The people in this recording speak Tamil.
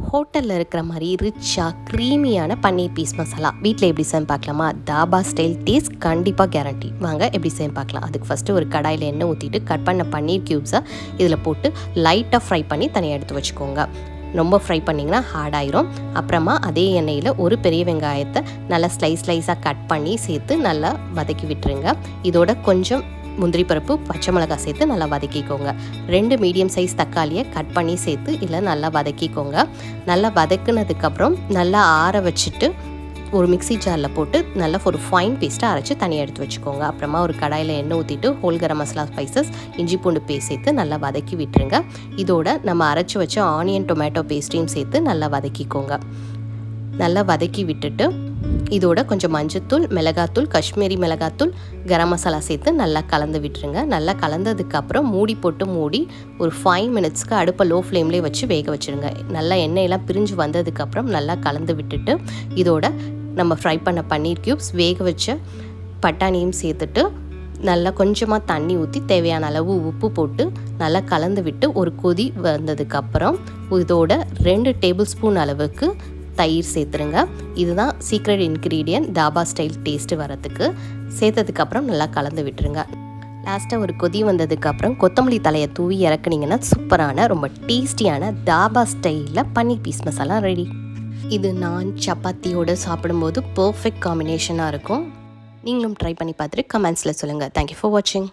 ஹோட்டலில் இருக்கிற மாதிரி ரிச்சாக க்ரீமியான பன்னீர் பீஸ் மசாலா வீட்டில் எப்படி செய்ய பார்க்கலாமா? தாபா ஸ்டைல் டேஸ்ட் கண்டிப்பாக கேரண்டி. வாங்க எப்படி செய்ய பார்க்கலாம். அதுக்கு ஃபஸ்ட்டு ஒரு கடாயில் எண்ணெய் ஊற்றிட்டு கட் பண்ண பன்னீர் க்யூப்ஸை இதில் போட்டு லைட்டாக ஃப்ரை பண்ணி தனியாக எடுத்து வச்சுக்கோங்க. ரொம்ப ஃப்ரை பண்ணிங்கன்னா ஹார்ட் ஆயிரும். அப்புறமா அதே எண்ணெயில் ஒரு பெரிய வெங்காயத்தை நல்லா ஸ்லைஸாக கட் பண்ணி சேர்த்து நல்லா வதக்கி விட்டுருங்க. இதோட கொஞ்சம் முந்திரி பருப்பு, பச்சை மிளகாய் சேர்த்து நல்லா வதக்கிக்கோங்க. 2 மீடியம் சைஸ் தக்காளியை கட் பண்ணி சேர்த்து இல்லை நல்லா வதக்கிக்கோங்க. நல்லா வதக்குனதுக்கப்புறம் நல்லா ஆற வச்சுட்டு ஒரு மிக்ஸி ஜாரில் போட்டு நல்லா ஒரு ஃபைன் பேஸ்ட்டாக அரைச்சி தனியாக எடுத்து வச்சுக்கோங்க. அப்புறமா ஒரு கடாயில் எண்ணெய் ஊற்றிட்டு ஹோல் கரம் மசாலா ஸ்பைசஸ், இஞ்சி பூண்டு பேஸ்ட் சேர்த்து நல்லா வதக்கி விட்டுருங்க. இதோட நம்ம அரைச்சி வச்ச ஆனியன் டொமேட்டோ பேஸ்ட்டையும் சேர்த்து நல்லா வதக்கிக்கோங்க. நல்லா வதக்கி விட்டுட்டு இதோட கொஞ்சம் மஞ்சத்தூள், மிளகாத்தூள், காஷ்மீரி மிளகாத்தூள், கரம் மசாலா சேர்த்து நல்லா கலந்து விட்டுருங்க. நல்லா கலந்ததுக்கப்புறம் மூடி போட்டு மூடி ஒரு 5 மினிட்ஸ்க்கு அடுப்பை லோ ஃப்ளேம்லேயே வச்சு வேக வச்சுருங்க. நல்லா எண்ணெயெல்லாம் பிரிஞ்சு வந்ததுக்கப்புறம் நல்லா கலந்து விட்டுட்டு இதோட நம்ம ஃப்ரை பண்ண பன்னீர் க்யூப்ஸ், வேக வச்ச பட்டாணியும் சேர்த்துட்டு நல்லா கொஞ்சமாக தண்ணி ஊற்றி தேவையான அளவு உப்பு போட்டு நல்லா கலந்து விட்டு ஒரு கொதி வந்ததுக்கப்புறம் இதோட 2 டேபிள் ஸ்பூன் அளவுக்கு தயிர் சேர்த்துருங்க. இதுதான் secret ingredient dhaba style taste வரத்துக்கு. சேர்த்ததுக்கப்புறம் நல்லா கலந்து விட்டுருங்க. லாஸ்ட்டாக ஒரு கொதி வந்ததுக்கப்புறம் கொத்தமல்லி தலையை தூவி இறக்குனீங்கன்னா சூப்பரான ரொம்ப டேஸ்டியான தாபா ஸ்டைலில் பன்னீர் பீஸ் மசாலா ரெடி. இது நான் சப்பாத்தியோடு சாப்பிடும்போது பர்ஃபெக்ட் காம்பினேஷனாக இருக்கும். நீங்களும் ட்ரை பண்ணி பார்த்துட்டு கமெண்ட்ஸில் சொல்லுங்கள். தேங்க்யூ ஃபார் வாட்சிங்.